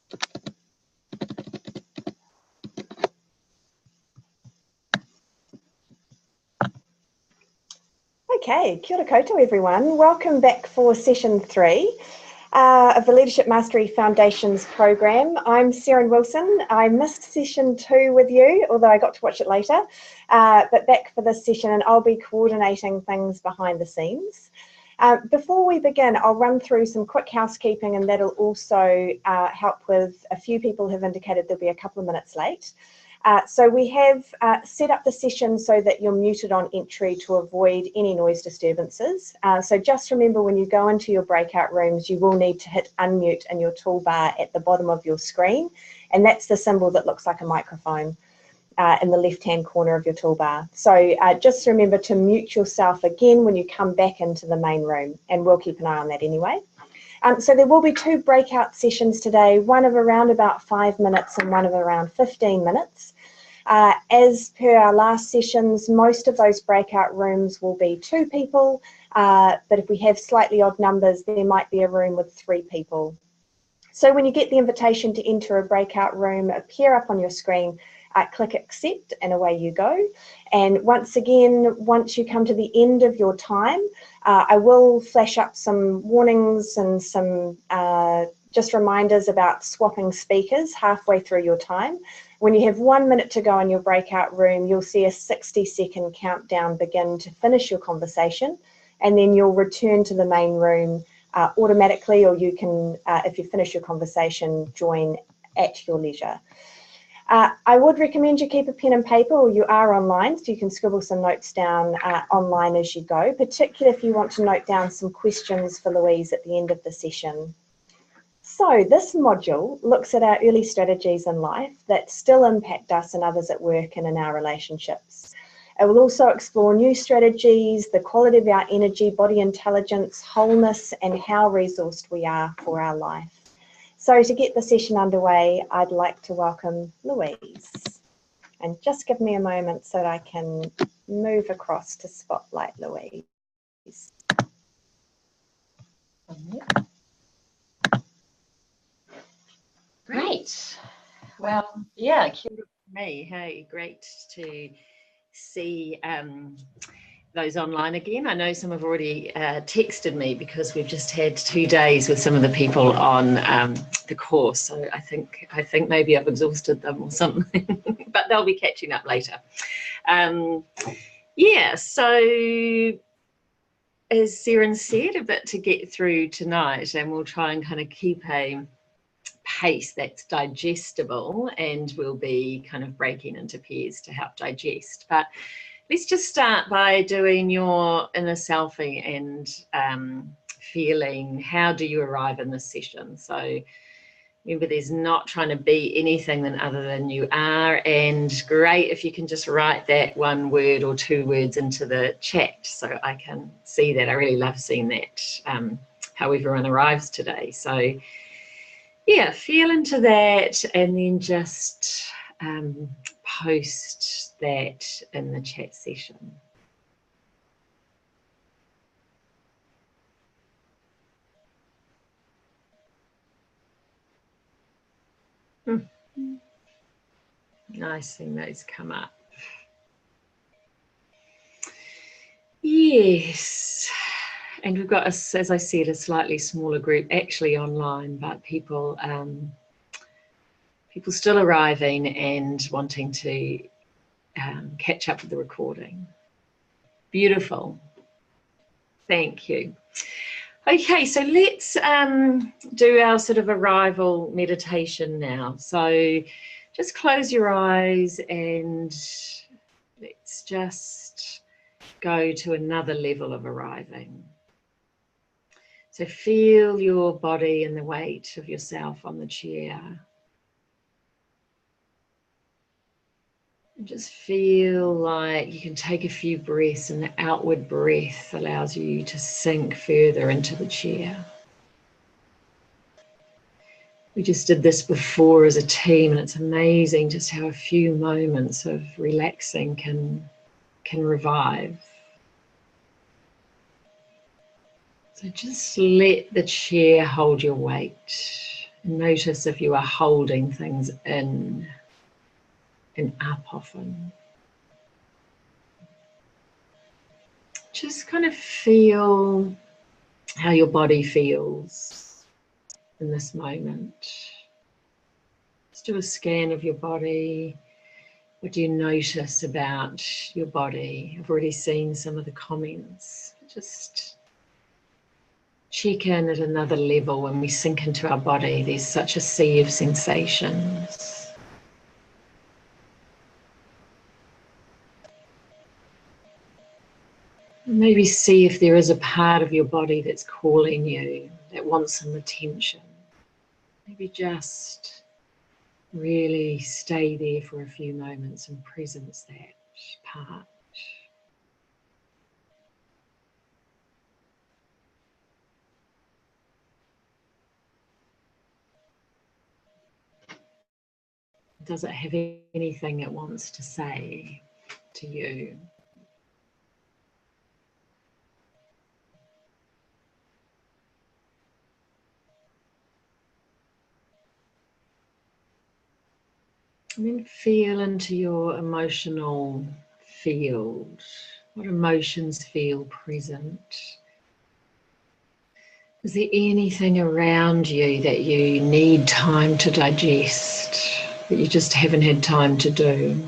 Okay, kia ora koutou everyone. Welcome back for session 3 of the Leadership Mastery Foundations program. I'm Sarah Wilson. I missed session 2 with you, although I got to watch it later, but back for this session, and I'll be coordinating things behind the scenes. Before we begin, I'll run through some quick housekeeping, and that'll also help with a few people who've indicated they'll be a couple of minutes late. So we have set up the session so that you're muted on entry to avoid any noise disturbances. So just remember, when you go into your breakout rooms, you will need to hit unmute in your toolbar at the bottom of your screen, and that's the symbol that looks like a microphone in the left-hand corner of your toolbar. So just remember to mute yourself again when you come back into the main room, and we'll keep an eye on that anyway. So there will be 2 breakout sessions today, one of around about 5 minutes and one of around 15 minutes. As per our last sessions, most of those breakout rooms will be 2 people, but if we have slightly odd numbers, there might be a room with 3 people. So when you get the invitation to enter a breakout room appear up on your screen, click accept and away you go. And once again, once you come to the end of your time, I will flash up some warnings and some just reminders about swapping speakers halfway through your time. When you have 1 minute to go in your breakout room, you'll see a 60-second countdown begin to finish your conversation, and then you'll return to the main room automatically, or you can, if you finish your conversation, join at your leisure. I would recommend you keep a pen and paper, or you are online, so you can scribble some notes down online as you go, particularly if you want to note down some questions for Louise at the end of the session. So this module looks at our early strategies in life that still impact us and others at work and in our relationships. It will also explore new strategies, the quality of our energy, body intelligence, wholeness, and how resourced we are for our life. So to get the session underway, I'd like to welcome Louise. And just give me a moment so that I can move across to spotlight Louise. Great. Well, yeah, kia ora for me. Hey, great to see those online again. I know some have already texted me because we've just had 2 days with some of the people on the course. So I think maybe I've exhausted them or something, but they'll be catching up later. Yeah, so as Sarah said, a bit to get through tonight, and we'll try and kind of keep a pace that's digestible, and we'll be kind of breaking into pairs to help digest. But let's just start by doing your inner selfie and feeling, how do you arrive in this session? So remember, there's not trying to be anything other than you are, and great if you can just write that 1 word or 2 words into the chat so I can see that. I really love seeing that, how everyone arrives today. So yeah, feel into that, and then just post that in the chat session. Nice seeing those come up. Yes, and we've got, as I said, a slightly smaller group actually online, but people still arriving and wanting to catch up with the recording. Beautiful. Thank you. Okay, so let's do our sort of arrival meditation now. So just close your eyes and let's just go to another level of arriving. So feel your body and the weight of yourself on the chair. And just feel like you can take a few breaths, and the outward breath allows you to sink further into the chair. We just did this before as a team, and it's amazing just how a few moments of relaxing can revive. So just let the chair hold your weight Notice if you are holding things in and up often. Just kind of feel how your body feels in this moment. Just do a scan of your body. What do you notice about your body? I've already seen some of the comments. Just check in at another level. When we sink into our body, there's such a sea of sensations. Maybe see if there is a part of your body that's calling you, that wants some attention. Maybe just really stay there for a few moments and presence that part. Does it have anything it wants to say to you? And then feel into your emotional field. What emotions feel present? Is there anything around you that you need time to digest, that you just haven't had time to do?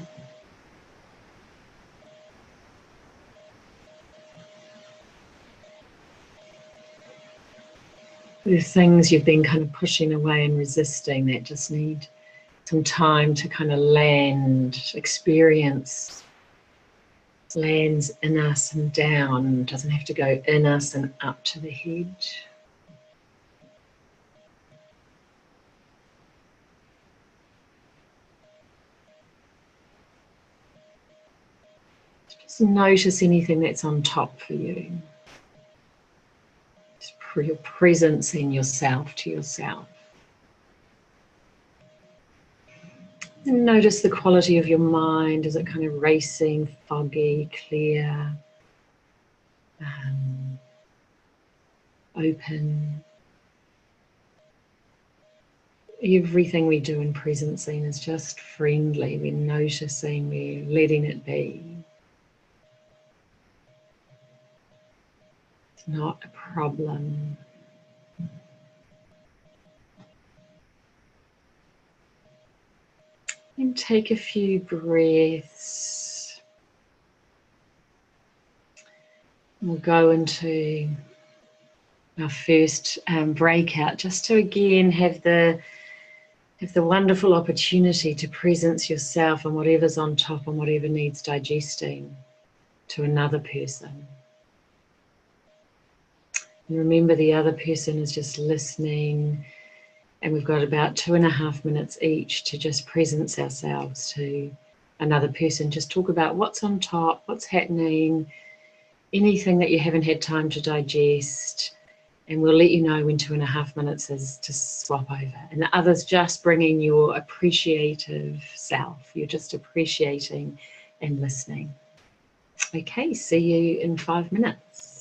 There's things you've been kind of pushing away and resisting that just need some time to kind of land, experience lands in us and down, doesn't have to go in us and up to the head. Just notice anything that's on top for you. Just your presence in yourself to yourself. And notice the quality of your mind. Is it kind of racing, foggy, clear, open? Everything we do in presencing is just friendly. We're noticing, we're letting it be. It's not a problem. And take a few breaths. We'll go into our first breakout, just to again have the wonderful opportunity to presence yourself and whatever's on top and whatever needs digesting to another person. And remember, the other person is just listening, and we've got about 2.5 minutes each to just presence ourselves to another person. Just talk about what's on top, what's happening, anything that you haven't had time to digest, and we'll let you know when 2.5 minutes is to swap over. And the other's just bringing your appreciative self. You're just appreciating and listening. Okay, see you in 5 minutes.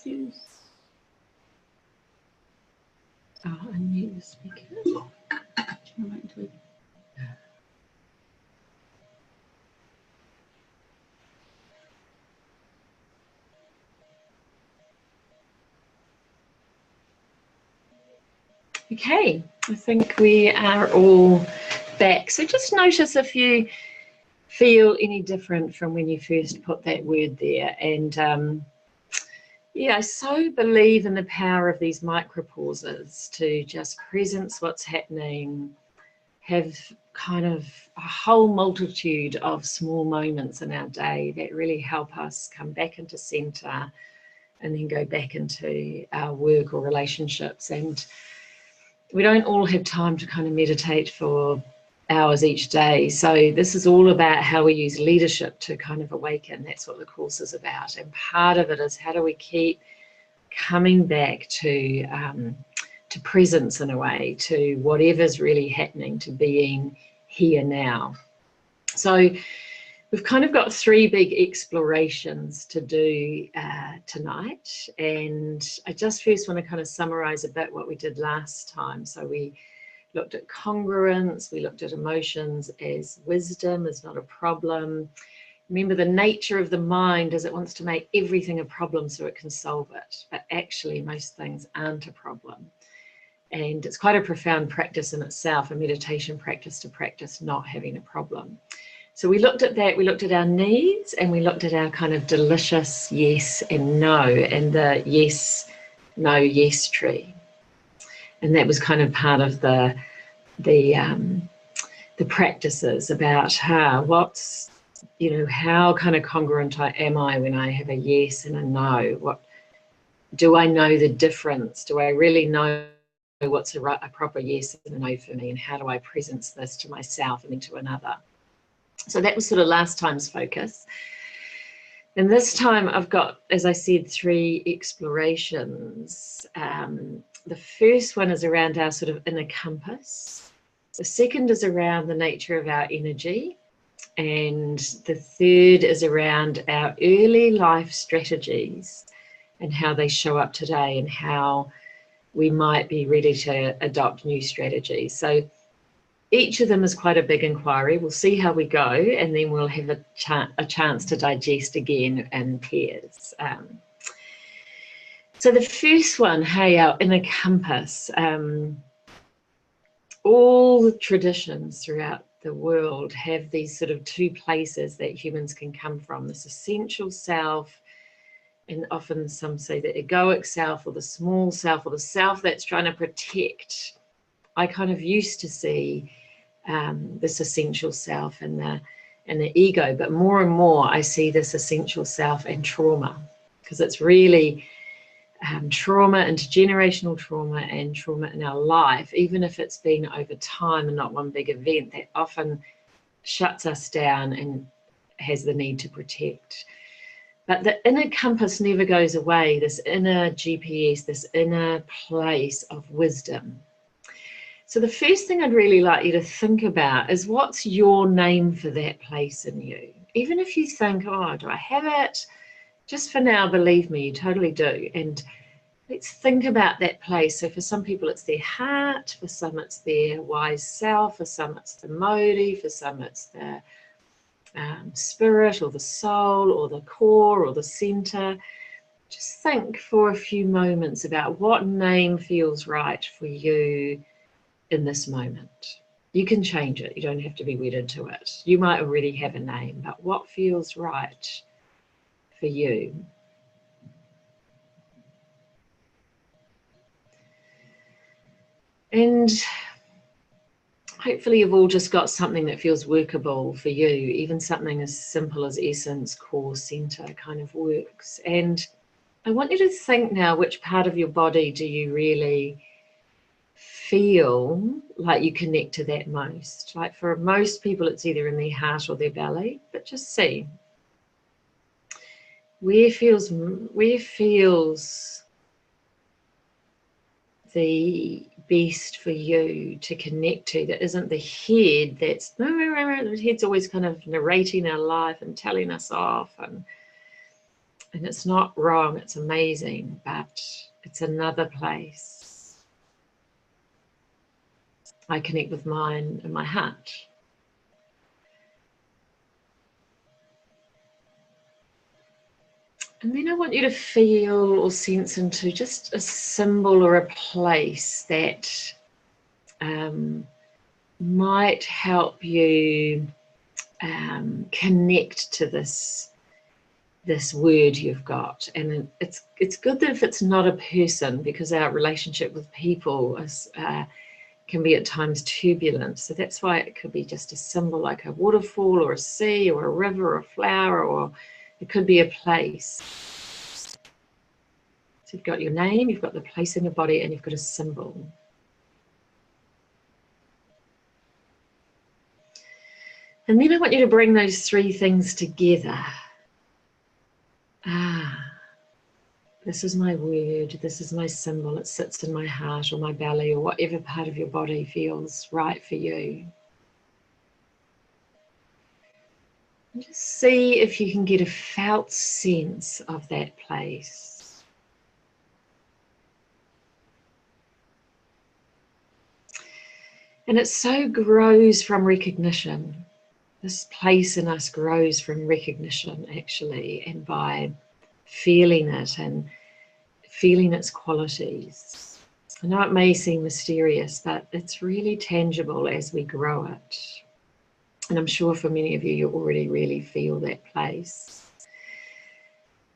Use. Oh, unmute the speaker. Do you want to Okay, I think we are all back. So just notice if you feel any different from when you first put that word there. And yeah, I so believe in the power of these micro pauses to just presence what's happening, have kind of a whole multitude of small moments in our day that really help us come back into center and then go back into our work or relationships. And we don't all have time to kind of meditate for hours each day. So this is all about how we use leadership to kind of awaken. That's what the course is about. And part of it is how do we keep coming back to presence in a way, to whatever's really happening, to being here now. So we've kind of got three big explorations to do tonight, and I just first want to kind of summarize a bit what we did last time. So we looked at congruence, we looked at emotions as wisdom, as not a problem. Remember, the nature of the mind is it wants to make everything a problem so it can solve it, but actually most things aren't a problem. And it's quite a profound practice in itself, a meditation practice to practice not having a problem. So we looked at that, we looked at our needs, and we looked at our kind of delicious yes and no, and the yes, no, yes tree. And that was kind of part of the practices about what's, you know, how kind of congruent am I when I have a yes and a no? What do I know the difference? Do I really know what's a proper yes and a no for me? And how do I presence this to myself and then to another? So that was sort of last time's focus. And this time I've got, as I said, three explorations. The first one is around our sort of inner compass. The second is around the nature of our energy. And the third is around our early life strategies and how they show up today and how we might be ready to adopt new strategies. So each of them is quite a big inquiry. We'll see how we go, and then we'll have a chance to digest again in pairs. So the first one, our inner compass. All the traditions throughout the world have these sort of two places that humans can come from, this essential self, and often some say the egoic self or the small self or the self that's trying to protect. I kind of used to see this essential self and the ego, but more and more I see this essential self and trauma, because it's really trauma, intergenerational trauma and trauma in our life, even if it's been over time and not one big event, that often shuts us down and has the need to protect. But the inner compass never goes away, this inner GPS, this inner place of wisdom. So the first thing I'd really like you to think about is, what's your name for that place in you? Even if you think, oh, do I have it? Just for now, believe me, you totally do. And let's think about that place. So for some people, it's their heart. For some, it's their wise self. For some, it's the Modi. For some, it's the spirit or the soul or the core or the center. Just think for a few moments about what name feels right for you in this moment. You can change it. You don't have to be wedded to it. You might already have a name, but what feels right for you? And hopefully you've all just got something that feels workable for you. Even something as simple as essence, core, center kind of works. And I want you to think now, which part of your body do you really feel like you connect to that most? Like for most people, it's either in their heart or their belly, but just see where feels the best for you to connect to, that isn't the head. That's the head's always kind of narrating our life and telling us off, and And it's not wrong, it's amazing, but it's another place. I connect with mine and my heart. And then I want you to feel or sense into just a symbol or a place that might help you connect to this word you've got. And it's good that if it's not a person, because our relationship with people is can be at times turbulent. So that's why it could be just a symbol like a waterfall or a sea or a river or a flower, or it could be a place. So you've got your name, you've got the place in your body, and you've got a symbol. And then I want you to bring those three things together. This is my word, this is my symbol, it sits in my heart or my belly or whatever part of your body feels right for you. And just see if you can get a felt sense of that place. And it so grows from recognition. This place in us grows from recognition, actually, and by feeling it and feeling its qualities. I know it may seem mysterious, but it's really tangible as we grow it. And I'm sure for many of you, you already really feel that place.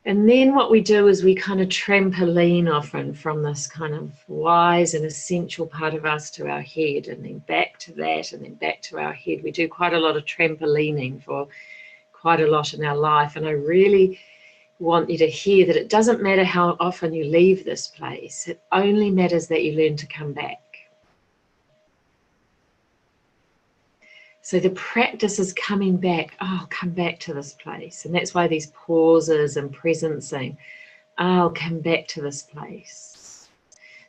And then what we do is we kind of trampoline often from this kind of wise and essential part of us to our head, and then back to that, and then back to our head. We do quite a lot of trampolining for quite a lot in our life. And I really want you to hear that it doesn't matter how often you leave this place. It only matters that you learn to come back. So the practice is coming back. Oh, come back to this place. And that's why these pauses and presencing. Oh, come back to this place.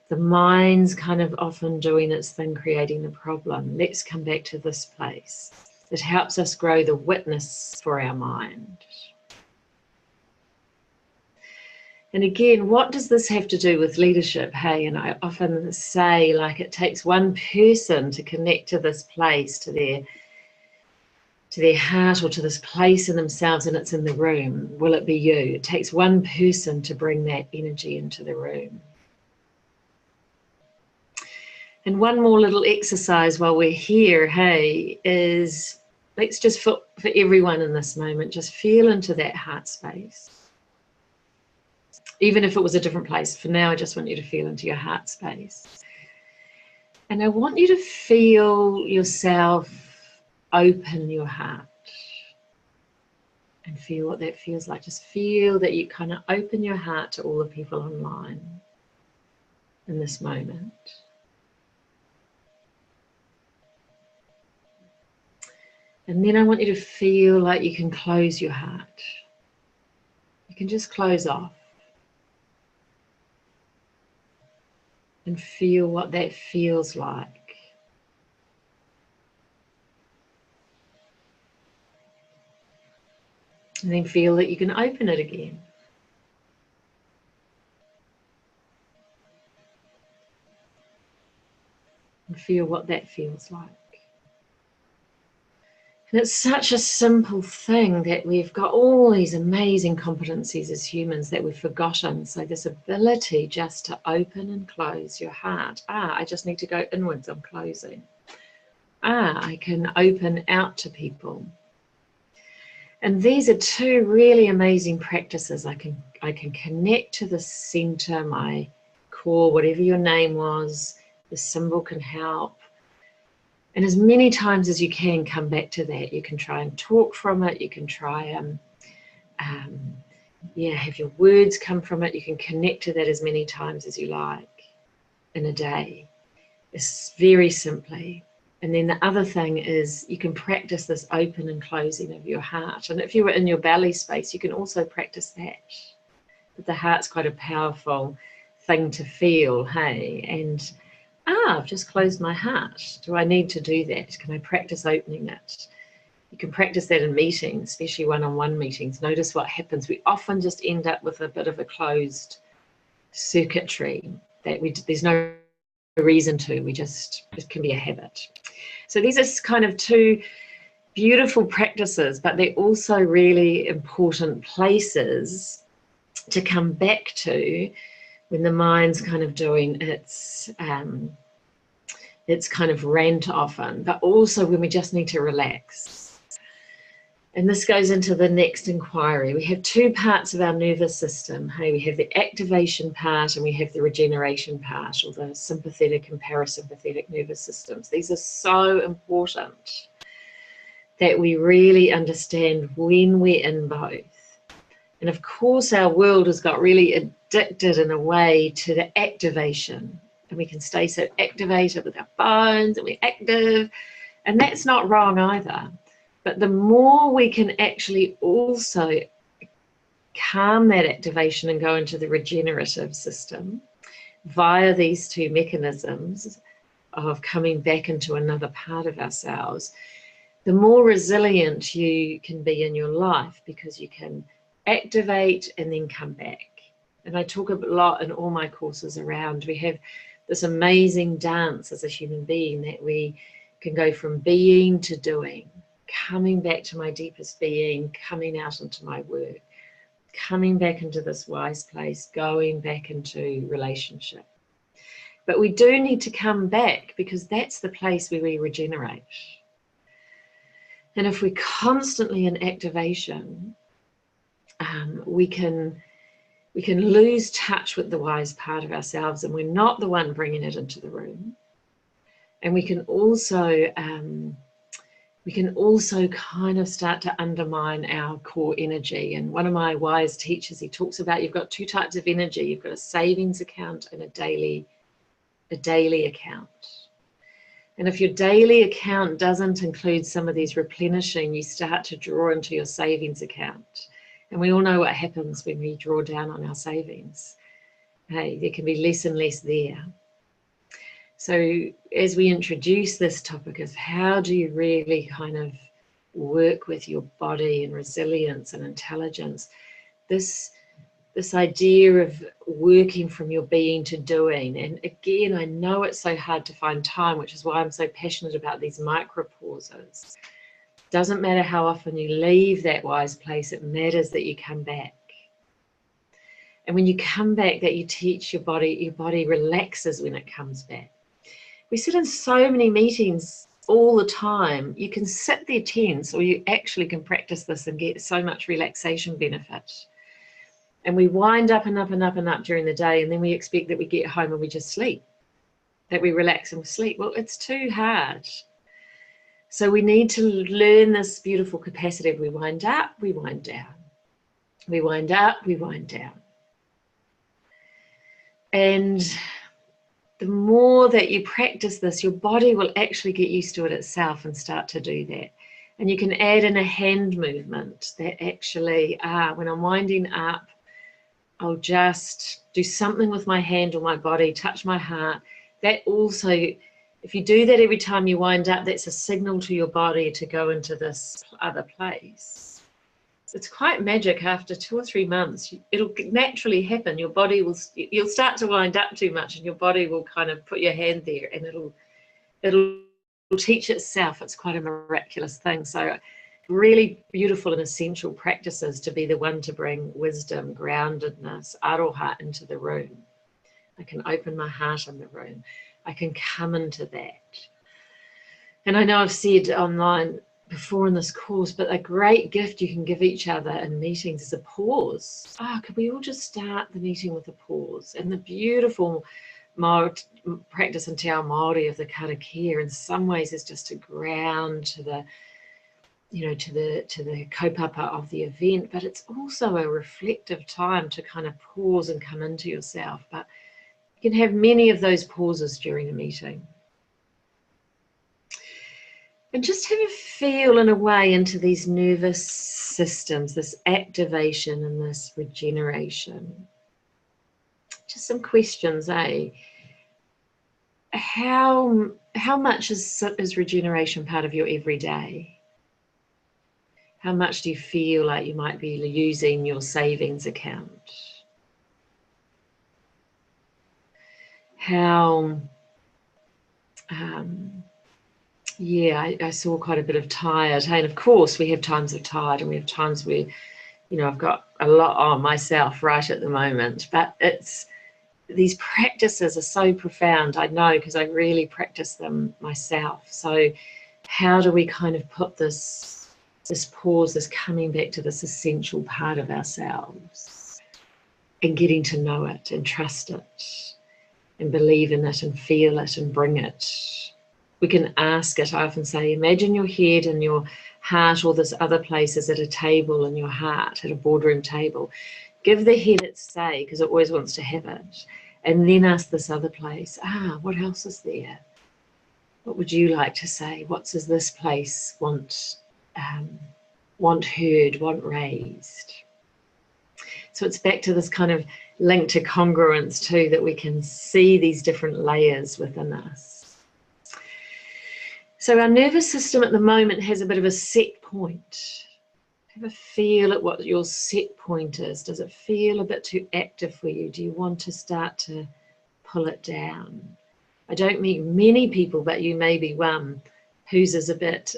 The mind's kind of often doing its thing, creating the problem. Let's come back to this place. It helps us grow the witness for our mind. And again, what does this have to do with leadership? Hey, and I often say, like, it takes one person to connect to this place, to their heart, or to this place in themselves, and it's in the room. Will it be you? It takes one person to bring that energy into the room. And one more little exercise while we're here, hey, is let's just for everyone in this moment, just feel into that heart space. Even if it was a different place, for now, I just want you to feel into your heart space. And I want you to feel yourself open your heart and feel what that feels like. Just feel that you kind of open your heart to all the people online in this moment. And then I want you to feel like you can close your heart. You can just close off. And feel what that feels like. And then feel that you can open it again. And feel what that feels like. And it's such a simple thing that we've got all these amazing competencies as humans that we've forgotten. So this ability just to open and close your heart. I just need to go inwards, I'm closing. I can open out to people. And these are two really amazing practices. I can connect to the center, my core, whatever your name was. The symbol can help. And as many times as you can, come back to that. You can try and talk from it. You can try and have your words come from it. You can connect to that as many times as you like in a day. It's very simply. And then the other thing is you can practice this open and closing of your heart. And if you were in your belly space, you can also practice that. But the heart's quite a powerful thing to feel, hey? And I've just closed my heart. Do I need to do that? Can I practice opening it? You can practice that in meetings, especially one-on-one meetings. Notice what happens. We often just end up with a bit of a closed circuitry that there's no reason to. It can be a habit. So these are kind of two beautiful practices, but they're also really important places to come back to when the mind's kind of doing its kind of rant often, but also when we just need to relax. And this goes into the next inquiry. We have two parts of our nervous system. Hey, we have the activation part and we have the regeneration part, or the sympathetic and parasympathetic nervous systems. These are so important that we really understand when we're in both. And of course, our world has got really addicted in a way to the activation. And we can stay so activated with our phones and we're active. And that's not wrong either. But the more we can actually also calm that activation and go into the regenerative system via these two mechanisms of coming back into another part of ourselves, the more resilient you can be in your life, because you can activate and then come back. And I talk a lot in all my courses around, we have this amazing dance as a human being that we can go from being to doing, coming back to my deepest being, coming out into my work, coming back into this wise place, going back into relationship. But we do need to come back, because that's the place where we regenerate. And if we're constantly in activation, we can lose touch with the wise part of ourselves, and we're not the one bringing it into the room. And we can also kind of start to undermine our core energy. And one of my wise teachers, he talks about, you've got two types of energy. You've got a savings account and a daily account. And if your daily account doesn't include some of these replenishing, you start to draw into your savings account. And we all know what happens when we draw down on our savings. Hey, there can be less and less there. So as we introduce this topic of how do you really kind of work with your body and resilience and intelligence, this idea of working from your being to doing. And again, I know it's so hard to find time, which is why I'm so passionate about these micro pauses. Doesn't matter how often you leave that wise place, it matters that you come back. And when you come back, that you teach your body relaxes when it comes back. We sit in so many meetings all the time. You can sit there tense, or you actually can practice this and get so much relaxation benefit. And we wind up and up and up and up during the day, and then we expect that we get home and we just sleep, that we relax and we sleep. Well, it's too hard. So we need to learn this beautiful capacity of we wind up, we wind down. We wind up, we wind down. And the more that you practice this, your body will actually get used to it itself and start to do that. And you can add in a hand movement that actually, when I'm winding up, I'll just do something with my hand or my body, touch my heart. That also, if you do that every time you wind up, that's a signal to your body to go into this other place. It's quite magic. After 2 or 3 months, it'll naturally happen. Your body you'll start to wind up too much, and your body will kind of put your hand there, and it'll teach itself. It's quite a miraculous thing. So really beautiful and essential practices to be the one to bring wisdom, groundedness, aroha into the room. I can open my heart in the room. I can come into that. And I know I've said online before in this course, but a great gift you can give each other in meetings is a pause. Could we all just start the meeting with a pause? And the beautiful practice in Te Ao Māori of the karakia in some ways is just to ground to the kaupapa of the event, but it's also a reflective time to kind of pause and come into yourself. But you can have many of those pauses during a meeting. And just have a feel in a way into these nervous systems, this activation and this regeneration. Just some questions, How much is regeneration part of your everyday? How much do you feel like you might be using your savings account? How, yeah, I saw quite a bit of tired. And of course, we have times of tired, and we have times where, you know, I've got a lot on myself right at the moment, but it's, these practices are so profound, I know, because I really practice them myself. So how do we kind of put this pause, this coming back to this essential part of ourselves and getting to know it and trust it and believe in it and feel it and bring it. We can ask it. I often say, imagine your head and your heart, or this other place is at a table in your heart, at a boardroom table. Give the head its say, because it always wants to have it. And then ask this other place, what else is there? What would you like to say? What does this place want heard, want raised? So it's back to this kind of link to congruence too, that we can see these different layers within us. So our nervous system at the moment has a bit of a set point. Have a feel at what your set point is. Does it feel a bit too active for you? Do you want to start to pull it down? I don't meet many people, but you may be one whose is a bit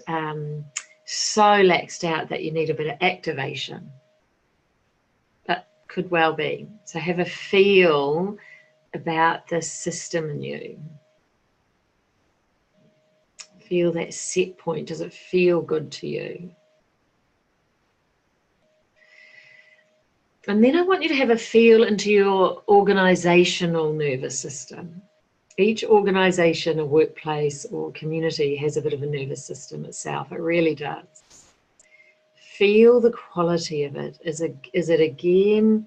so laxed out that you need a bit of activation. But could well be. So have a feel about this system in you. Feel that set point. Does it feel good to you? And then I want you to have a feel into your organizational nervous system. Each organization, or workplace or community has a bit of a nervous system itself. It really does. Feel the quality of it. Is it again,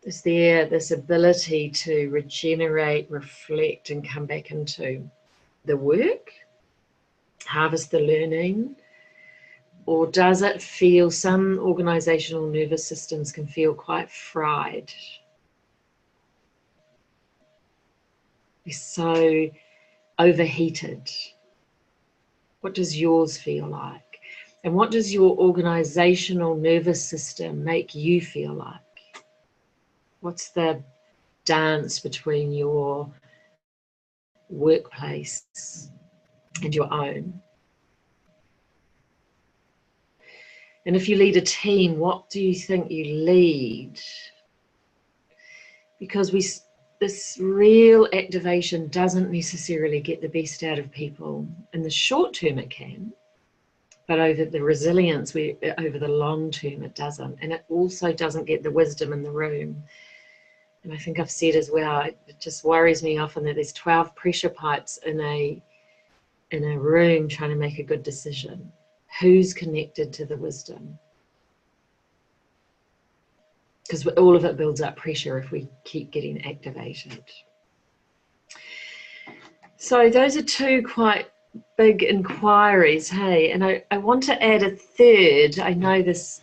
is there this ability to regenerate, reflect, and come back into the work, harvest the learning? Or does it feel, some organizational nervous systems can feel quite fried? They're so overheated. What does yours feel like? And what does your organizational nervous system make you feel like? What's the dance between your workplace and your own? And if you lead a team, what do you think you lead? Because this real activation doesn't necessarily get the best out of people. In the short term it can, but over the resilience, over the long term it doesn't. And it also doesn't get the wisdom in the room. And I think I've said as well, it just worries me often that there's 12 pressure pipes in a room trying to make a good decision. Who's connected to the wisdom? Because all of it builds up pressure if we keep getting activated. So those are two quite big inquiries, hey? And I want to add a third. I know this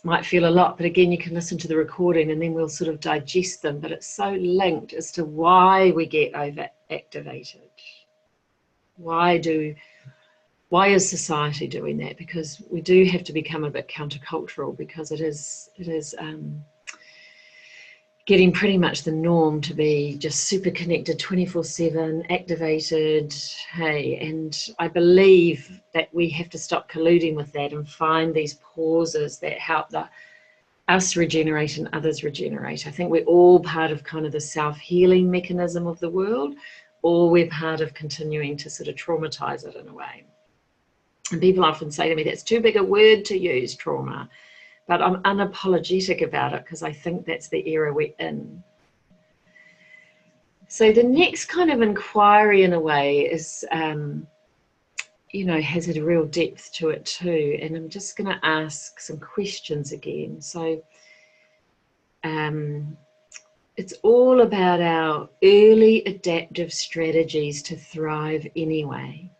might feel a lot, but again, you can listen to the recording and then we'll sort of digest them. But it's so linked as to why we get overactivated. Why is society doing that? Because we do have to become a bit countercultural, because it is getting pretty much the norm to be just super connected 24/7, activated, hey, and I believe that we have to stop colluding with that and find these pauses that help us regenerate and others regenerate. I think we're all part of kind of the self-healing mechanism of the world, or we're part of continuing to sort of traumatize it in a way. And people often say to me, that's too big a word to use, trauma. But I'm unapologetic about it, because I think that's the era we're in. So the next kind of inquiry in a way is, you know, has a real depth to it too. And I'm just going to ask some questions again. So it's all about our early adaptive strategies to thrive anyway.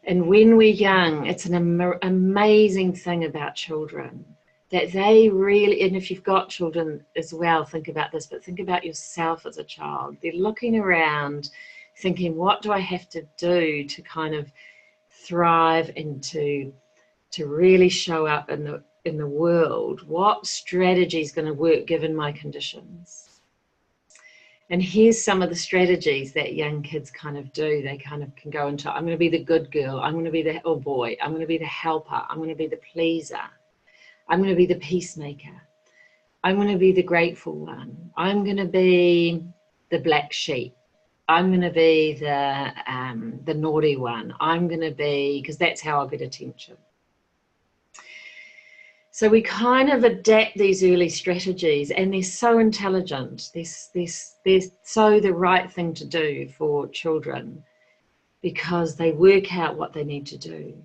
And when we're young, it's an amazing thing about children, that they really, and if you've got children as well, think about this, but think about yourself as a child. They're looking around thinking, what do I have to do to kind of thrive and to really show up in the world, what strategy is going to work given my conditions? And here's some of the strategies that young kids kind of do. They kind of can go into, I'm going to be the good girl, I'm going to be the, oh boy, I'm going to be the helper, I'm going to be the pleaser, I'm going to be the peacemaker, I'm going to be the grateful one, I'm going to be the black sheep, I'm going to be the naughty one, I'm going to be, because that's how I'll get attention. So we kind of adapt these early strategies, and they're so intelligent. They're so the right thing to do for children, because they work out what they need to do.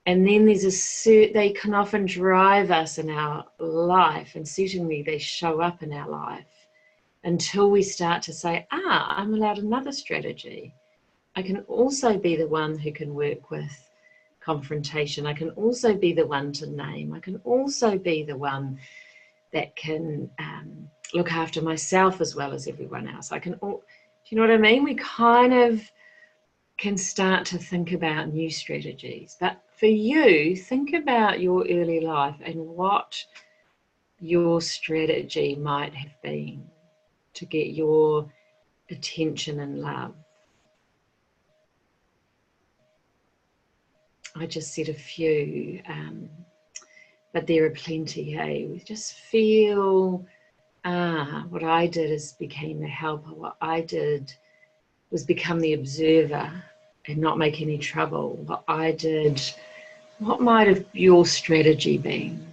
And then there's they can often drive us in our life, and certainly they show up in our life until we start to say, I'm allowed another strategy. I can also be the one who can work with confrontation. I can also be the one to name. I can also be the one that can look after myself as well as everyone else. I can, do you know what I mean? We kind of can start to think about new strategies. But for you, think about your early life and what your strategy might have been to get your attention and love. I just said a few, but there are plenty, hey? We just feel, what I did is became the helper. What I did was become the observer and not make any trouble. What I did, what might have your strategy been?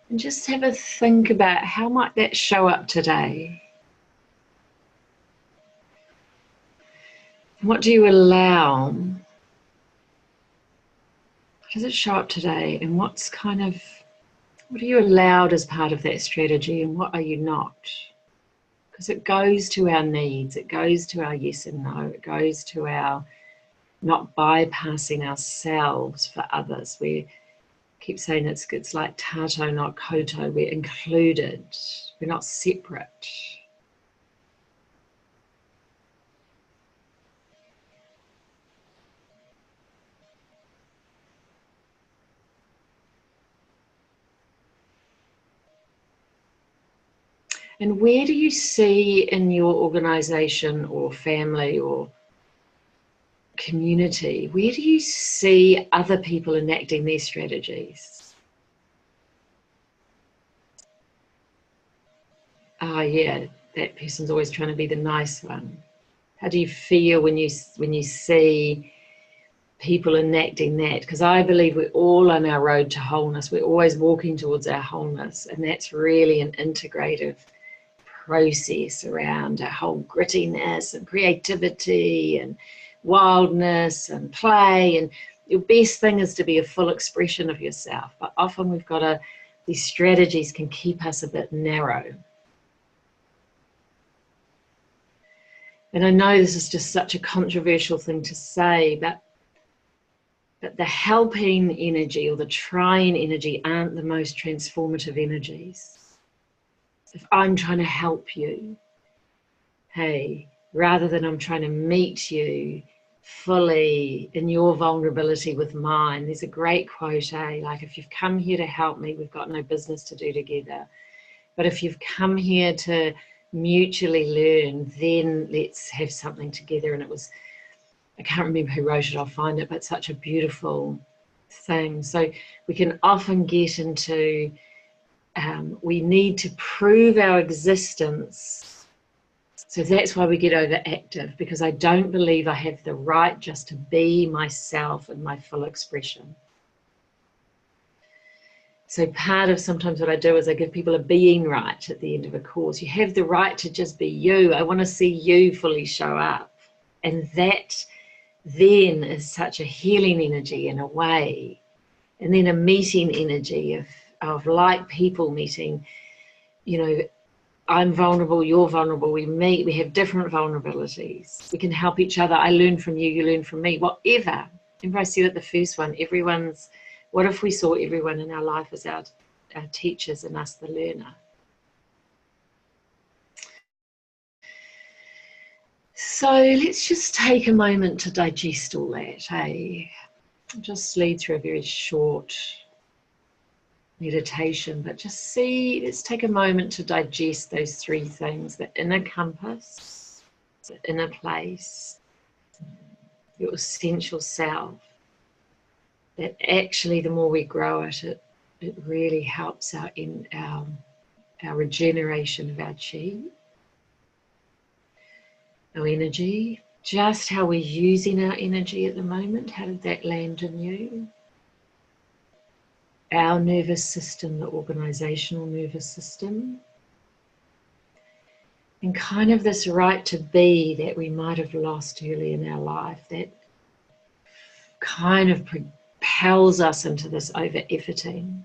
And just have a think about how might that show up today? What do you allow? How does it show up today? And what are you allowed as part of that strategy, and what are you not? Because it goes to our needs, it goes to our yes and no, it goes to our not bypassing ourselves for others. We keep saying it's like tato, not koto. We're included, we're not separate. And where do you see in your organization or family or community, where do you see other people enacting their strategies? Yeah, that person's always trying to be the nice one. How do you feel when you see people enacting that? Because I believe we're all on our road to wholeness. We're always walking towards our wholeness, and that's really an integrative process around our whole grittiness and creativity and wildness and play. And your best thing is to be a full expression of yourself, but often we've got these strategies can keep us a bit narrow. And I know this is just such a controversial thing to say, but the helping energy or the trying energy aren't the most transformative energies. If I'm trying to help you, hey, rather than I'm trying to meet you fully in your vulnerability with mine, there's a great quote, like, if you've come here to help me, we've got no business to do together. But if you've come here to mutually learn, then let's have something together. And it was, I can't remember who wrote it, I'll find it, but such a beautiful thing. So we can often get into, we need to prove our existence. So that's why we get overactive, because I don't believe I have the right just to be myself in my full expression. So part of sometimes what I do is I give people a being right at the end of a course. You have the right to just be you. I want to see you fully show up. And that then is such a healing energy in a way. And then a meeting energy of like people meeting, you know, I'm vulnerable, you're vulnerable, we meet, we have different vulnerabilities. We can help each other. I learn from you, you learn from me, whatever. Remember I said at the first one, what if we saw everyone in our life as our teachers and us, the learner. So let's just take a moment to digest all that, hey? Just lead through a very short meditation, but just let's take a moment to digest those three things: the inner compass, the inner place, your essential self. That actually, the more we grow it really helps our regeneration of our chi, our energy, just how we're using our energy at the moment. How did that land in you? Our nervous system, the organizational nervous system, and kind of this right to be that we might have lost early in our life, that kind of propels us into this over-efforting.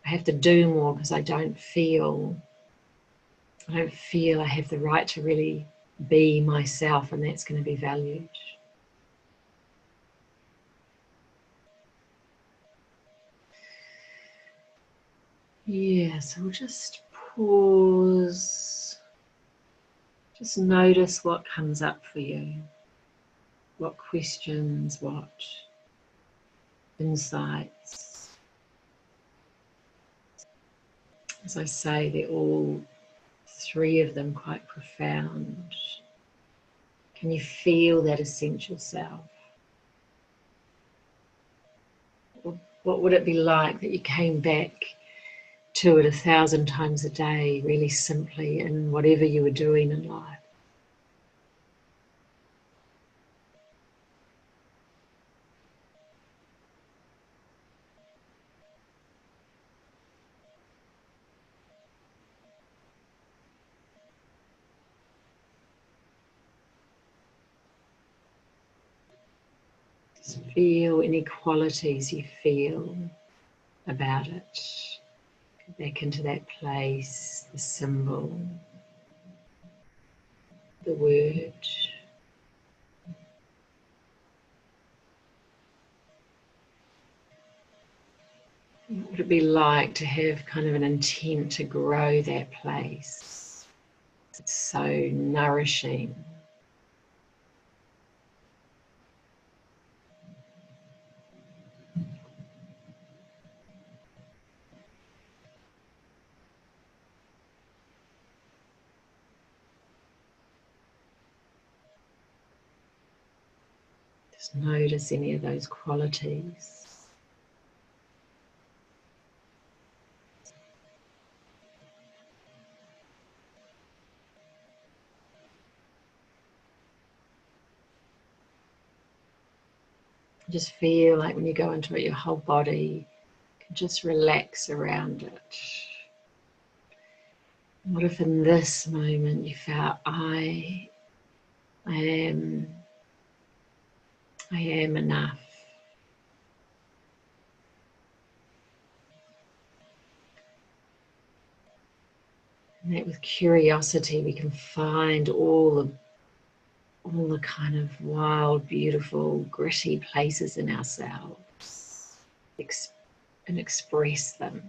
I have to do more because I don't feel I have the right to really be myself, and that's going to be valued. Yeah, so we'll just pause. Just notice what comes up for you. What questions, what insights. As I say, they're all three of them quite profound. Can you feel that essential self? What would it be like that you came back to it 1,000 times a day, really simply, in whatever you were doing in life? Just feel any qualities you feel about it. Go back into that place, the symbol, the word. What would it be like to have kind of an intent to grow that place? It's so nourishing. Just notice any of those qualities. Just feel like when you go into it, your whole body can just relax around it. What if in this moment you felt, I am enough. And that with curiosity we can find all the kind of wild, beautiful, gritty places in ourselves and express them.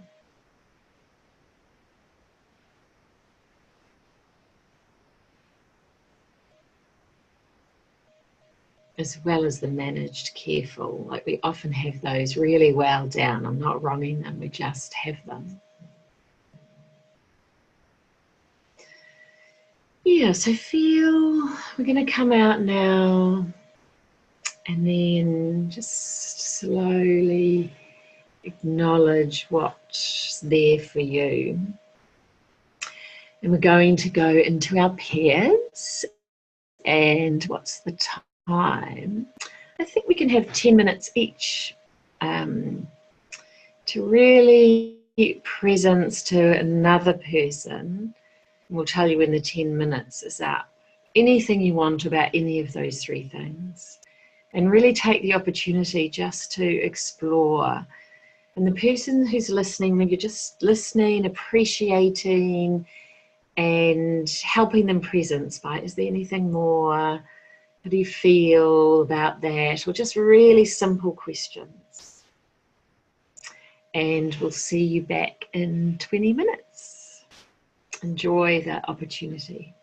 As well as the managed, careful, like we often have those really well down. I'm not wronging them, we just have them. Yeah, so feel, we're going to come out now and then just slowly acknowledge what's there for you. And we're going to go into our pairs. And what's the time? I think we can have 10 minutes each to really get presence to another person. We'll tell you when the 10 minutes is up. Anything you want about any of those three things. And really take the opportunity just to explore. And the person who's listening, when you're just listening, appreciating, and helping them presence by, is there anything more? How do you feel about that? Or just really simple questions. and we'll see you back in 20 minutes. Enjoy the opportunity.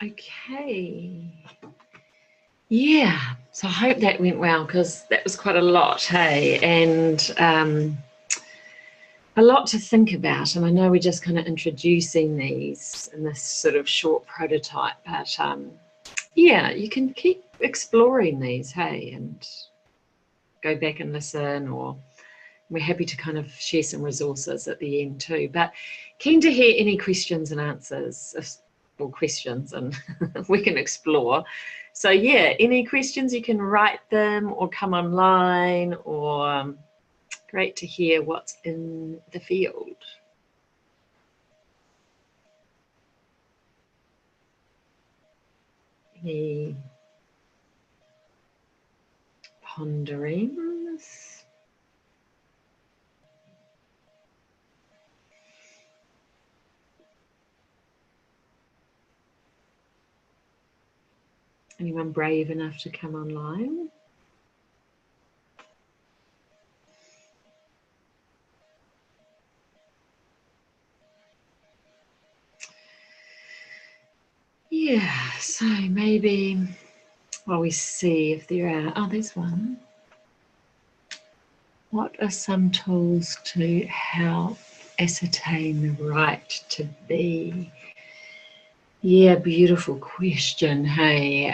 Okay. Yeah, so I hope that went well, because that was quite a lot, hey, and a lot to think about. And I know we're just kind of introducing these in this sort of short prototype, but yeah, you can keep exploring these, hey, and go back and listen, or we're happy to kind of share some resources at the end too. But keen to hear any questions and answers, or questions, and we can explore. So yeah, any questions, you can write them or come online, or great to hear what's in the field. Any ponderings? Anyone brave enough to come online? Yeah, so maybe while we see if there are, oh, there's one. What are some tools to help ascertain the right to be? Yeah, beautiful question. Hey,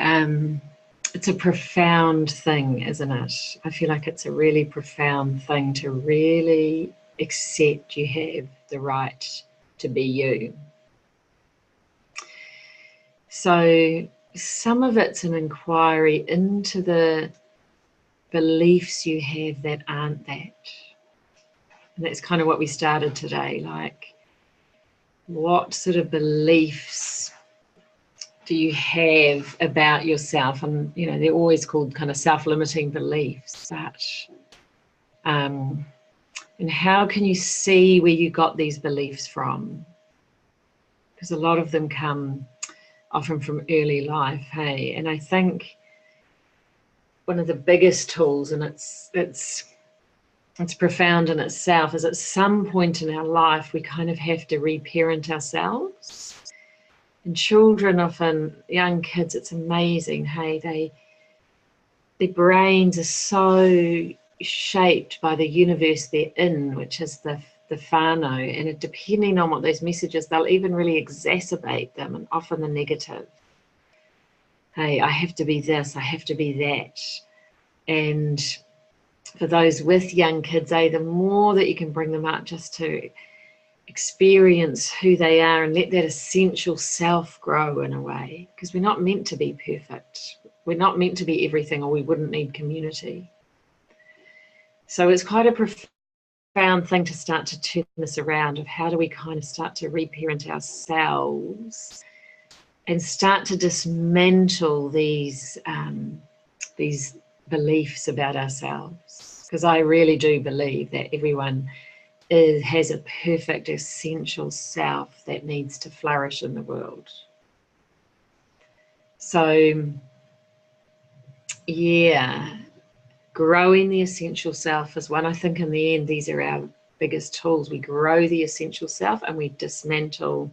it's a profound thing, isn't it? I feel like it's a really profound thing to really accept you have the right to be you. So some of it's an inquiry into the beliefs you have that aren't that. And that's kind of what we started today, like, what sort of beliefs do you have about yourself? And, you know, they're always called kind of self-limiting beliefs, but, and how can you see where you got these beliefs from? Because a lot of them come often from early life, hey? And I think one of the biggest tools, and it's profound in itself, is at some point in our life we kind of have to reparent ourselves. And children, often young kids, it's amazing, hey, their brains are so shaped by the universe they're in, which is the whānau, and depending on what those messages, they'll even really exacerbate them, and often the negative. Hey, I have to be this, I have to be that. And for those with young kids, the more that you can bring them up just to experience who they are and let that essential self grow in a way, because we're not meant to be perfect. We're not meant to be everything, or we wouldn't need community. So it's quite a profound thing to start to turn this around, of how do we kind of start to reparent ourselves and start to dismantle these beliefs about ourselves. Because I really do believe that everyone has a perfect essential self that needs to flourish in the world. So yeah, growing the essential self is one. I think in the end, these are our biggest tools. We grow the essential self and we dismantle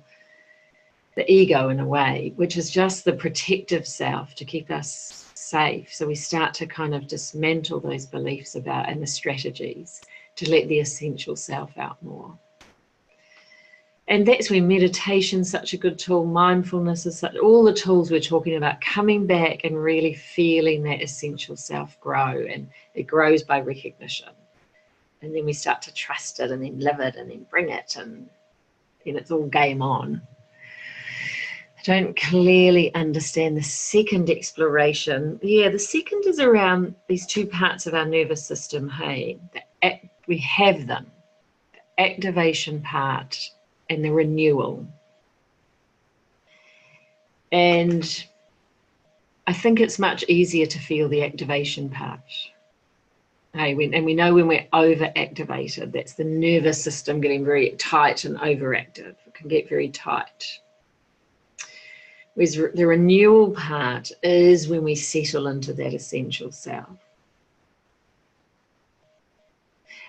the ego in a way, which is just the protective self to keep us safe. So we start to kind of dismantle those beliefs about, and the strategies to let the essential self out more. And that's where meditation's such a good tool, mindfulness is such, all the tools we're talking about, coming back and really feeling that essential self grow. And it grows by recognition. And then we start to trust it, and then live it, and then bring it, and then it's all game on. I don't clearly understand the second exploration. Yeah, the second is around these two parts of our nervous system, hey. We have them, the activation part and the renewal. And I think it's much easier to feel the activation part. Hey, and we know when we're overactivated, that's the nervous system getting very tight and overactive. It can get very tight. Whereas the renewal part is when we settle into that essential self.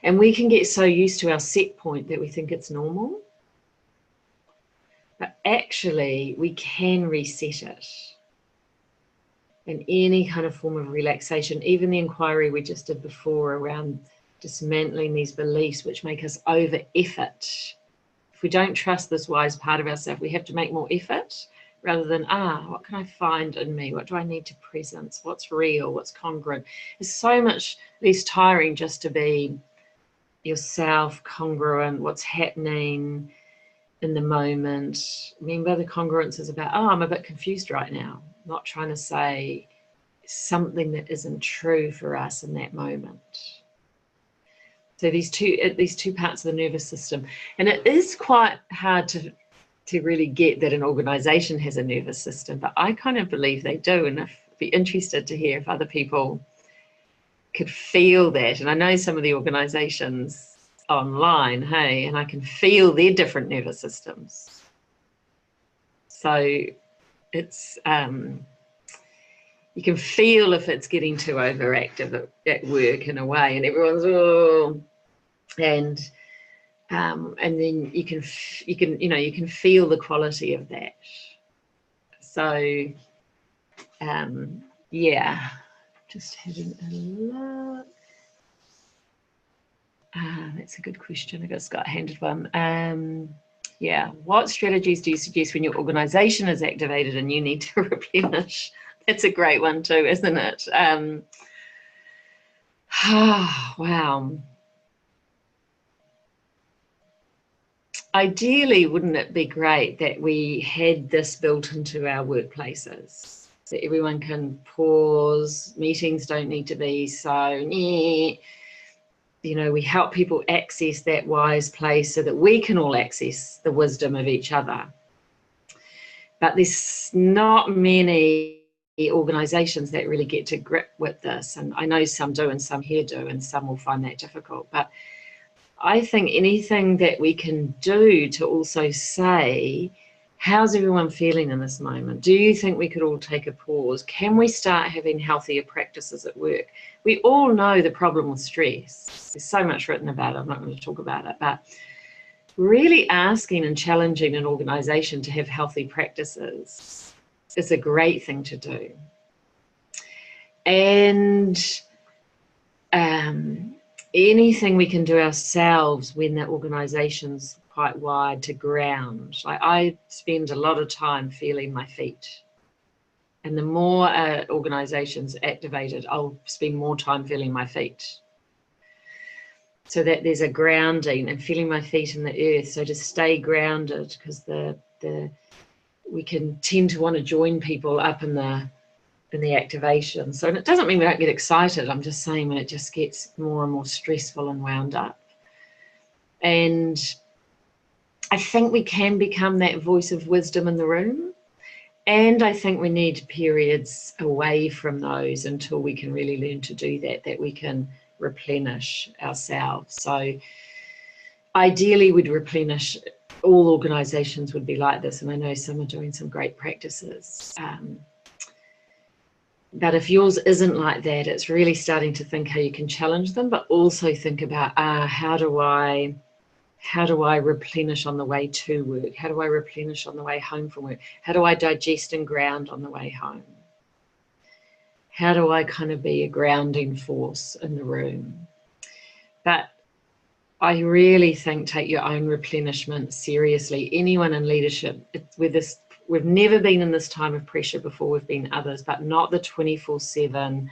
And we can get so used to our set point that we think it's normal. but actually we can reset it. And any kind of form of relaxation, even the inquiry we just did before around dismantling these beliefs which make us over effort. If we don't trust this wise part of ourselves, we have to make more effort rather than, what can I find in me? What do I need to presence? What's real? What's congruent? It's so much less tiring just to be yourself, congruent, what's happening in the moment. Remember, the congruence is about, I'm a bit confused right now. Not trying to say something that isn't true for us in that moment. So these two parts of the nervous system, and it is quite hard to really get that an organisation has a nervous system, but I kind of believe they do, and I'd be interested to hear if other people could feel that. And I know some of the organisations online, and I can feel their different nervous systems. So it's you can feel if it's getting too overactive at work in a way, and everyone's and then you can feel the quality of that. So yeah, just having a look. That's a good question. I just got handed one. Yeah, what strategies do you suggest when your organisation is activated and you need to replenish? That's a great one too, isn't it? Wow. Ideally, wouldn't it be great that we had this built into our workplaces, so everyone can pause, meetings don't need to be so, we help people access that wise place so that we can all access the wisdom of each other. But there's not many organisations that really get to grip with this, and I know some do and some here do, and some will find that difficult. But I think anything that we can do to also say, how's everyone feeling in this moment? Do you think we could all take a pause? Can we start having healthier practices at work? We all know the problem with stress. There's so much written about it. I'm not going to talk about it, but really asking and challenging an organisation to have healthy practices is a great thing to do. And anything we can do ourselves when the organisation's quite wide to ground. I spend a lot of time feeling my feet. And the more organisations activated, I'll spend more time feeling my feet. So that there's a grounding and feeling my feet in the earth. So to stay grounded, because we can tend to want to join people up in the activation. So it doesn't mean we don't get excited. I'm just saying when it just gets more and more stressful and wound up. And I think we can become that voice of wisdom in the room. And I think we need periods away from those until we can really learn to do that we can replenish ourselves. So ideally we'd replenish, all organisations would be like this, and I know some are doing some great practices. But if yours isn't like that, it's really starting to think how you can challenge them, but also think about how do I replenish on the way to work? How do I replenish on the way home from work? How do I digest and ground on the way home? How do I kind of be a grounding force in the room? But I really think take your own replenishment seriously. Anyone in leadership, we've never been in this time of pressure before. We've been others, but not the 24/7,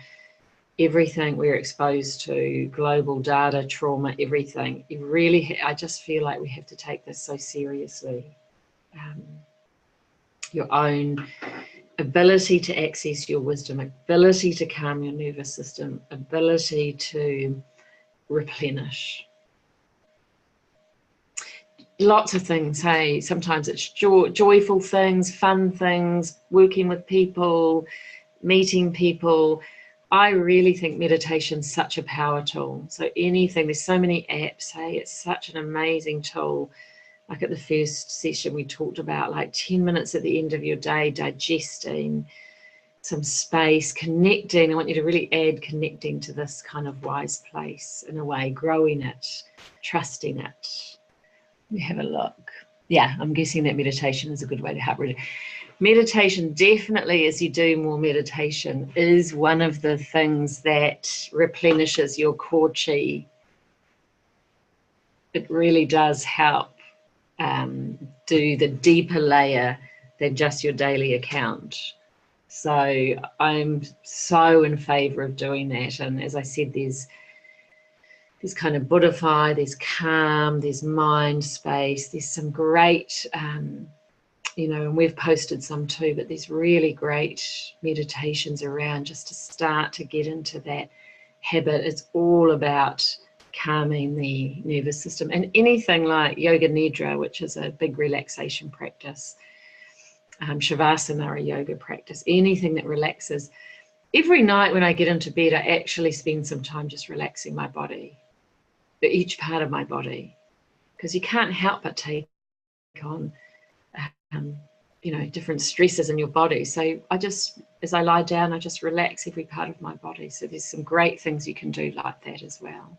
everything we're exposed to, global data, trauma, everything. I just feel like we have to take this so seriously. Your own ability to access your wisdom, ability to calm your nervous system, ability to replenish. Lots of things, hey, sometimes it's joyful things, fun things, working with people, meeting people. I really think meditation's such a power tool. So anything, there's so many apps, hey, it's such an amazing tool. Like at the first session we talked about, like 10 minutes at the end of your day, digesting some space, connecting. I want you to really add connecting to this kind of wise place in a way, growing it, trusting it. Let me have a look. yeah, I'm guessing that meditation is a good way to help. Meditation, definitely, as you do more meditation, is one of the things that replenishes your core chi. It really does help do the deeper layer than just your daily account. So I'm so in favor of doing that. And as I said, there's kind of Buddhify, there's calm, there's mind space, there's some great, you know, and we've posted some too, but there's really great meditations around just to start to get into that habit. It's all about calming the nervous system, and anything like yoga nidra, which is a big relaxation practice, shavasana, a yoga practice, anything that relaxes. Every night when I get into bed, I actually spend some time just relaxing my body, each part of my body, because you can't help but take on you know, different stresses in your body. So I just, as I lie down, I just relax every part of my body. So there's some great things you can do like that as well.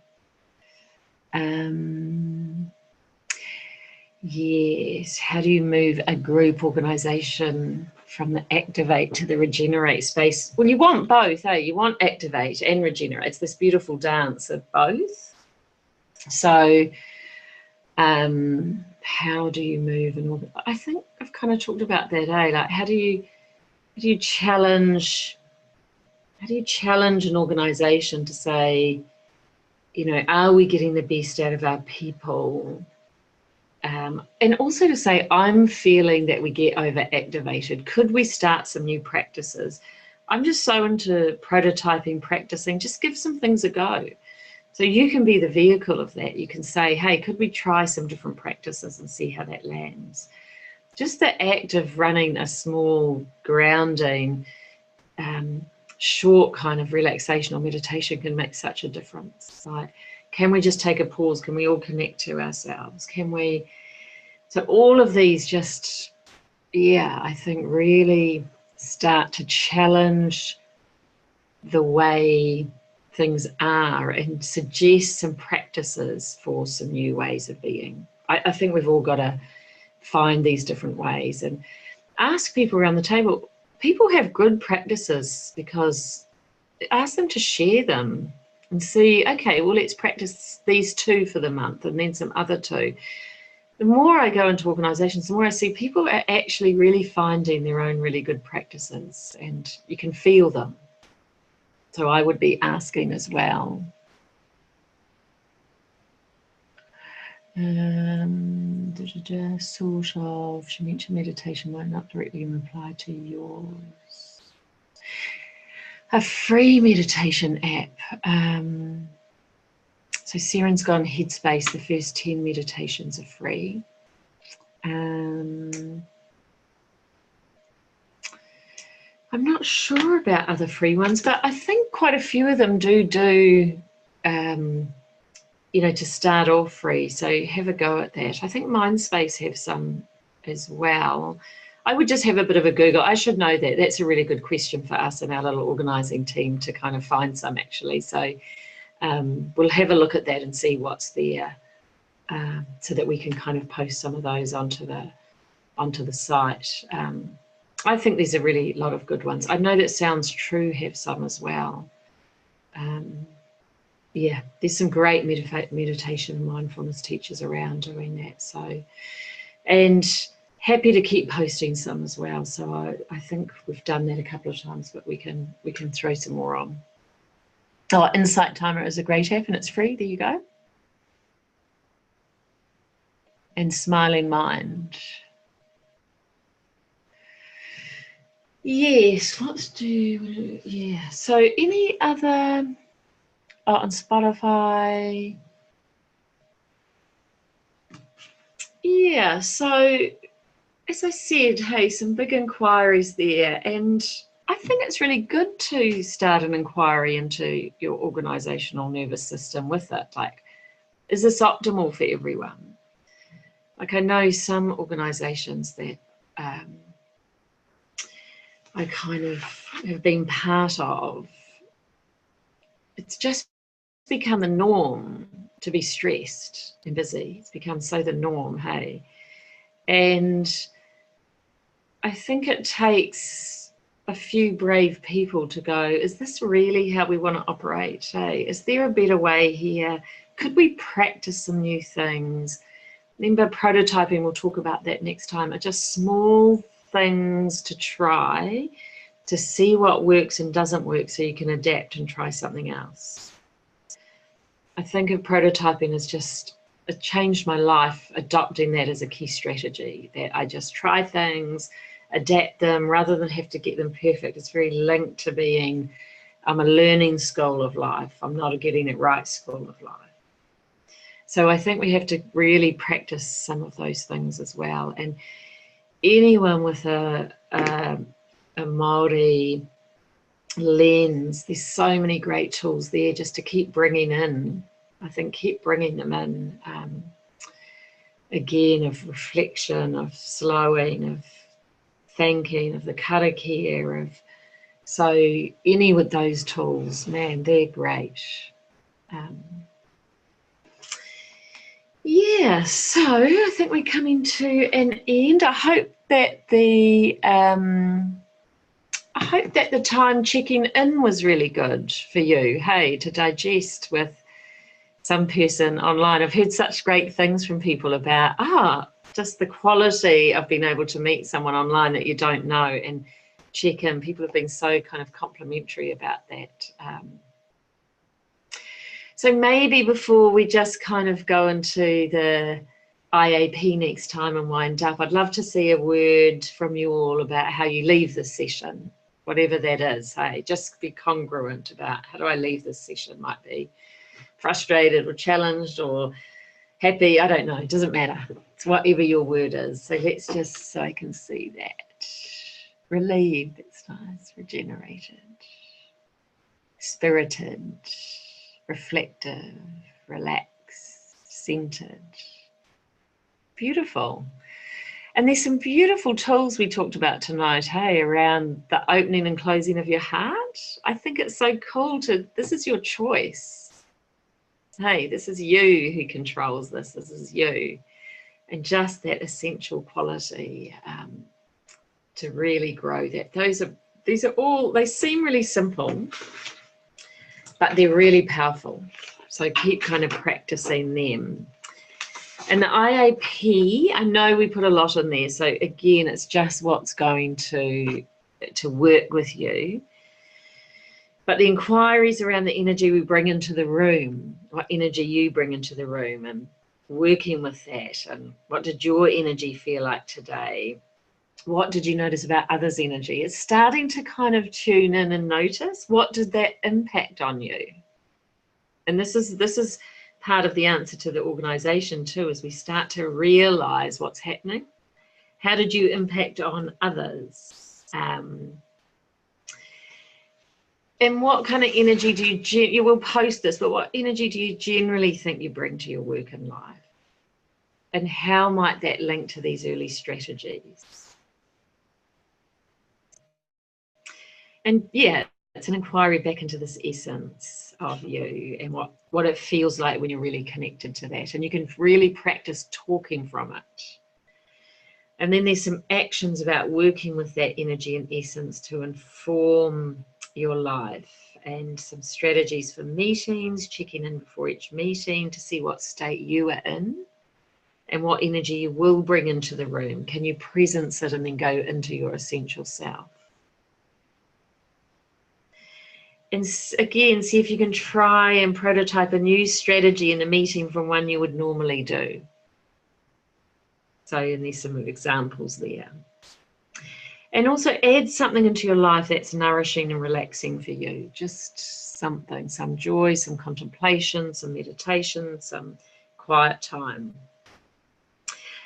Yes, how do you move a group organization from the activate to the regenerate space? Well, you want both, eh? You want activate and regenerate. It's this beautiful dance of both. So how do you move and I think I've kind of talked about that, eh? Like how do you challenge an organization to say, you know, are we getting the best out of our people? And also to say, I'm feeling that we get over-activated. Could we start some new practices? I'm just so into prototyping, practicing, just give some things a go. So you can be the vehicle of that. You can say, hey, could we try some different practices and see how that lands? Just the act of running a small grounding, short kind of relaxation or meditation can make such a difference. Like, can we just take a pause? Can we all connect to ourselves? Can we? So all of these just, yeah, I think really start to challenge the way things are and suggest some practices for some new ways of being. I think we've all got to find these different ways and ask people around the table. People have good practices, because ask them to share them and see, okay, well, let's practice these 2 for the month and then some other 2. The more I go into organizations, the more I see people are actually really finding their own really good practices, and you can feel them. So I would be asking as well. Sort of, she mentioned meditation might not directly reply to yours. A free meditation app. So Siren's gone Headspace, the first 10 meditations are free. I'm not sure about other free ones, but I think quite a few of them do you know, to start off free. So have a go at that. I think Mindspace have some as well. I would just have a bit of a Google. I should know that. That's a really good question for us and our little organising team to kind of find some actually. So we'll have a look at that and see what's there, so that we can kind of post some of those onto the site. I think there's a really lot of good ones. I know that Sounds True have some as well. Yeah, there's some great meditation and mindfulness teachers around doing that. So, and happy to keep posting some as well. So I think we've done that a couple of times, but we can throw some more on. Oh, Insight Timer is a great app and it's free. There you go. And Smiling Mind. Yes, yeah. So any other, on Spotify. Yeah, so as I said, hey, some big inquiries there. And I think it's really good to start an inquiry into your organisational nervous system with it. Like, is this optimal for everyone? Like, I know some organisations that I kind of have been part of, it's just become the norm to be stressed and busy. It's become so the norm, hey. And I think it takes a few brave people to go, is this really how we want to operate? Hey, is there a better way here? Could we practice some new things? Remember, prototyping, we'll talk about that next time, are just small things to try to see what works and doesn't work so you can adapt and try something else. I think of prototyping as just, it changed my life, adopting that as a key strategy, that I just try things, adapt them rather than have to get them perfect. It's very linked to being, I'm a learning school of life. I'm not a getting it right school of life. So I think we have to really practice some of those things as well. And anyone with a Māori lens, there's so many great tools there just to keep bringing in. I think keep bringing them in. Again, of reflection, of slowing, of thanking, of the karakia, of so any with those tools, man, they're great. Yeah, so I think we're coming to an end. I hope that the time checking in was really good for you, hey, to digest with some person online. I've heard such great things from people about just the quality of being able to meet someone online that you don't know and check in. People have been so kind of complimentary about that. So maybe before we just kind of go into the IAP next time and wind up, I'd love to see a word from you all about how you leave this session, whatever that is. Hey, just be congruent about how do I leave this session. Might be frustrated or challenged or happy. I don't know. It doesn't matter. It's whatever your word is. So let's just, so I can see that. Relieved, it's nice. Regenerated. Spirited. Reflective. Relaxed. Centered. Beautiful. And there's some beautiful tools we talked about tonight, hey, around the opening and closing of your heart. I think it's so cool this is your choice. Hey, this is you who controls this. This is you. And just that essential quality to really grow that. These are all, they seem really simple, but they're really powerful. So keep kind of practicing them. And the IAP, I know we put a lot in there. So again, it's just what's going to work with you. But the inquiries around the energy we bring into the room, what energy you bring into the room, and working with that, and what did your energy feel like today? What did you notice about others' energy? It's starting to kind of tune in and notice what did that impact on you. And this is part of the answer to the organization too, as we start to realize what's happening. How did you impact on others? And what kind of energy do you will post this, but what energy do you generally think you bring to your work and life? And how might that link to these early strategies? And yeah, it's an inquiry back into this essence of you and what it feels like when you're really connected to that. And you can really practice talking from it. And then there's some actions about working with that energy and essence to inform your life, and some strategies for meetings, checking in before each meeting to see what state you are in and what energy you will bring into the room. Can you presence it and then go into your essential self? And again, see if you can try and prototype a new strategy in a meeting from one you would normally do. So, and there's some examples there. And also add something into your life that's nourishing and relaxing for you. Just something, some joy, some contemplation, some meditation, some quiet time.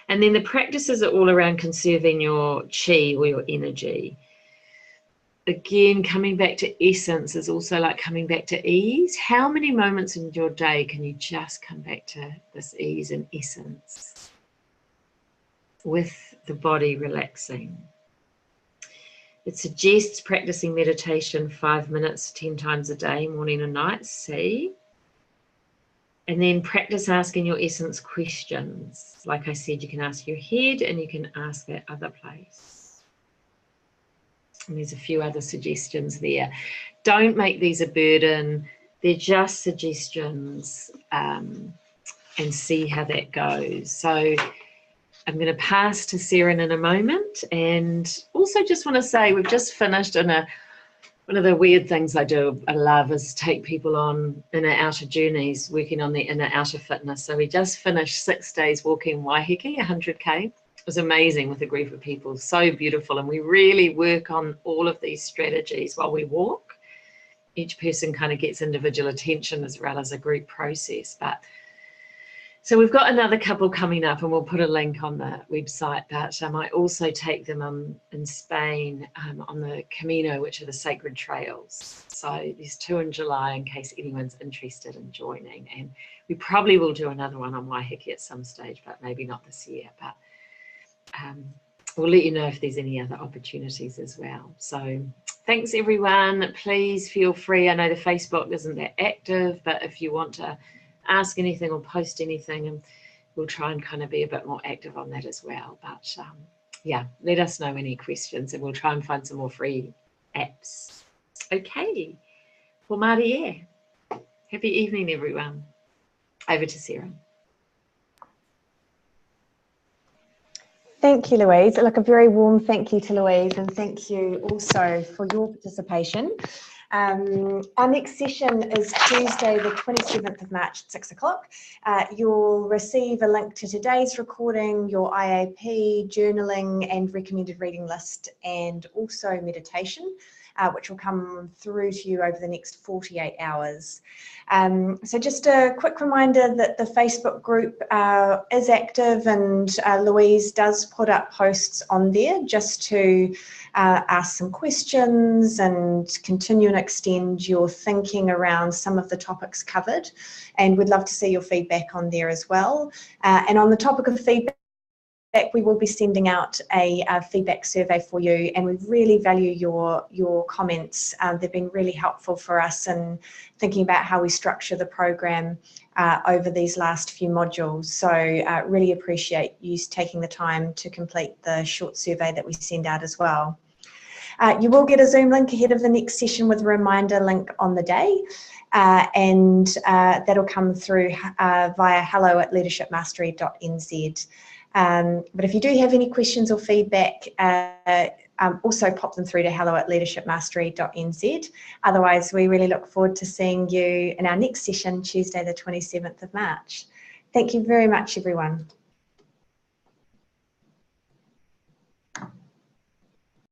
And then the practices are all around conserving your chi or your energy. Again, coming back to essence is also like coming back to ease. How many moments in your day can you just come back to this ease and essence with the body relaxing? It suggests practicing meditation 5 minutes, 10 times a day, morning and night. See? And then practice asking your essence questions. Like I said, you can ask your head and you can ask that other place. And there's a few other suggestions there. Don't make these a burden. They're just suggestions, and see how that goes. So I'm going to pass to Siren in a moment. And also just want to say we've just finished in one of the weird things I do, I love, is take people on inner outer journeys, working on their inner outer fitness. So we just finished 6 days walking Waiheke, 100K. It was amazing with a group of people, so beautiful. And we really work on all of these strategies while we walk. Each person kind of gets individual attention as well as a group process. But so we've got another couple coming up, and we'll put a link on the website, but I might also take them in Spain on the Camino, which are the sacred trails. So there's 2 in July in case anyone's interested in joining. And we probably will do another one on Waiheke at some stage, but maybe not this year. But we'll let you know if there's any other opportunities as well. So thanks, everyone. Please feel free. I know the Facebook isn't that active, but if you want to ask anything or post anything, and we'll try and kind of be a bit more active on that as well. But yeah, let us know any questions and we'll try and find some more free apps. Okay, well, Marie, happy evening, everyone. Over to Sarah. Thank you, Louise. Look, a very warm thank you to Louise, and thank you also for your participation. Our next session is Tuesday, the 27th of March at 6 o'clock. You'll receive a link to today's recording, your IAP, journaling and recommended reading list, and also meditation, which will come through to you over the next 48 hours. So just a quick reminder that the Facebook group is active, and Louise does put up posts on there just to ask some questions and continue and extend your thinking around some of the topics covered. And we'd love to see your feedback on there as well. And on the topic of feedback, we will be sending out a feedback survey for you, and we really value your comments. They've been really helpful for us in thinking about how we structure the program over these last few modules. So really appreciate you taking the time to complete the short survey that we send out as well. You will get a Zoom link ahead of the next session with a reminder link on the day, and that'll come through via hello@leadershipmastery.nz. But if you do have any questions or feedback, also pop them through to hello@leadershipmastery.nz. Otherwise, we really look forward to seeing you in our next session, Tuesday, the 27th of March. Thank you very much, everyone.